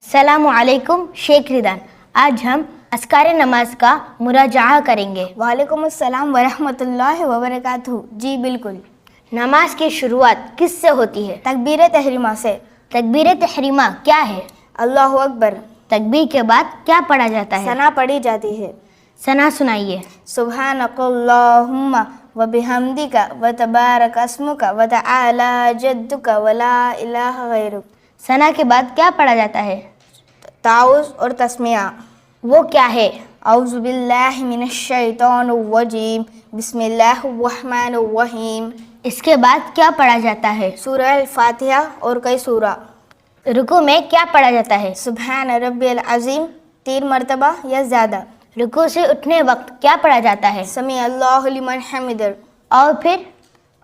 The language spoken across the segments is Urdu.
السلام علیکم شیخ ردان. آج ہم اذکار نماز کا مراجعہ کریں گے. وعلیکم السلام ورحمۃ اللہ وبرکاتہ. جی بالکل. نماز کی شروعات کس سے ہوتی ہے؟ تکبیر تحریمہ سے. تکبیر تحریمہ کیا ہے؟ اللہ اکبر. تکبیر کے بعد کیا پڑھا جاتا ہے؟ ثنا پڑھی جاتی ہے. ثنا سنائیے. سبحانک اللہم وبحمدک وتبارک اسمک وتعالی جدک ولا الہ غیرک. ثنا کے بعد کیا پڑھا جاتا ہے؟ تعوذ اور تسمیہ. وہ کیا ہے؟ اعوذ باللہ من الشیطان الرجیم بسم اللہ الرحمن الرحیم. اس کے بعد کیا پڑھا جاتا ہے؟ سورہ الفاتحہ اور کئی سورہ. رکوع میں کیا پڑھا جاتا ہے؟ سبحان ربی العظیم 3 مرتبہ یا زیادہ. رکوع سے اٹھنے وقت کیا پڑھا جاتا ہے؟ سمیع اللہ لمن حمدہ. اور پھر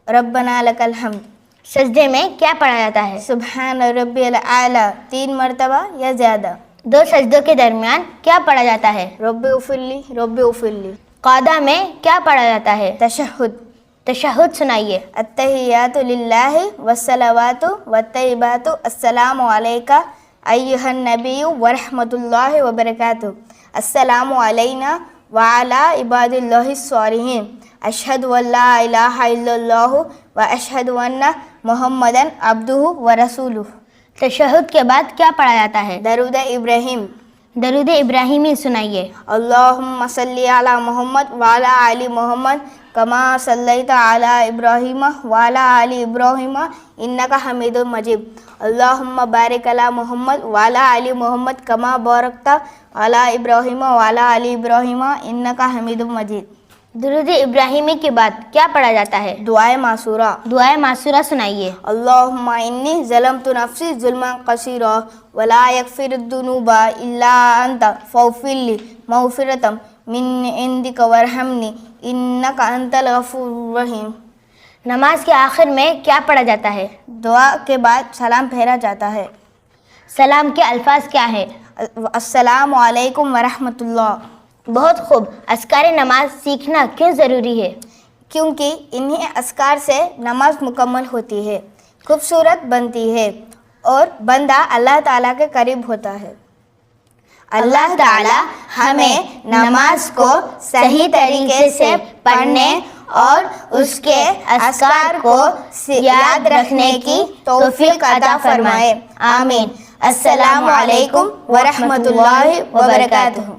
ربنا لک الحمد. سجدے میں کیا پڑھا جاتا ہے؟ سبحان ربی الاعلی 3 مرتبہ یا زیادہ. 2 سجدوں کے درمیان کیا پڑھا جاتا ہے؟ رب اغفر لی رب اغفر لی. قعدہ میں کیا پڑھا جاتا ہے؟ تشہد. تشہد سنائیے. التحیات للہ والصلوات والطیبات السلام علیک ایھا النبی ورحمۃ اللہ وبرکاتہ. السلام علینا وعلی عباد اللہ الصالحین. اشہد ان لا الہ الا اللہ واشہد ان محمدا عبدہ ورسولہ. تشہد کے بعد کیا پڑھا جاتا ہے؟ درود ابراہیم. درود ابراہیمی سنائیے. اللہم صلی علی محمد وعلی آل محمد کما صلیت علی ابراہیم وعلی آل ابراہیم انک حمید مجید. اللہم بارک علی محمد وعلی آل محمد کما بارکت علی ابراہیم وعلی آل ابراہیم انک حمید مجید. درود ابراہیمی کے بعد کیا پڑھا جاتا ہے؟ دعائے معصورہ. دعائے معصورہ سنائیے. اللہم انی ظلمت نفسی ظلما کثیرا ولا یغفر الذنوب الا انت فاغفر لی مغفرۃ من عندک وارحمنی انک انت الغفور الرحیم. نماز کے آخر میں کیا پڑھا جاتا ہے؟ دعا کے بعد سلام پھیرا جاتا ہے. سلام کے الفاظ کیا ہے؟ السلام علیکم ورحمۃ اللہ. بہت خوب. اذکار نماز سیکھنا کیوں ضروری ہے؟ کیونکہ انہیں اذکار سے نماز مکمل ہوتی ہے، خوبصورت بنتی ہے اور بندہ اللہ تعالیٰ کے قریب ہوتا ہے. اللہ تعالیٰ ہمیں نماز کو صحیح طریقے سے پڑھنے اور اس کے اذکار کو یاد رکھنے کی توفیق عطا فرمائے. آمین. السلام علیکم ورحمۃ اللہ وبرکاتہ.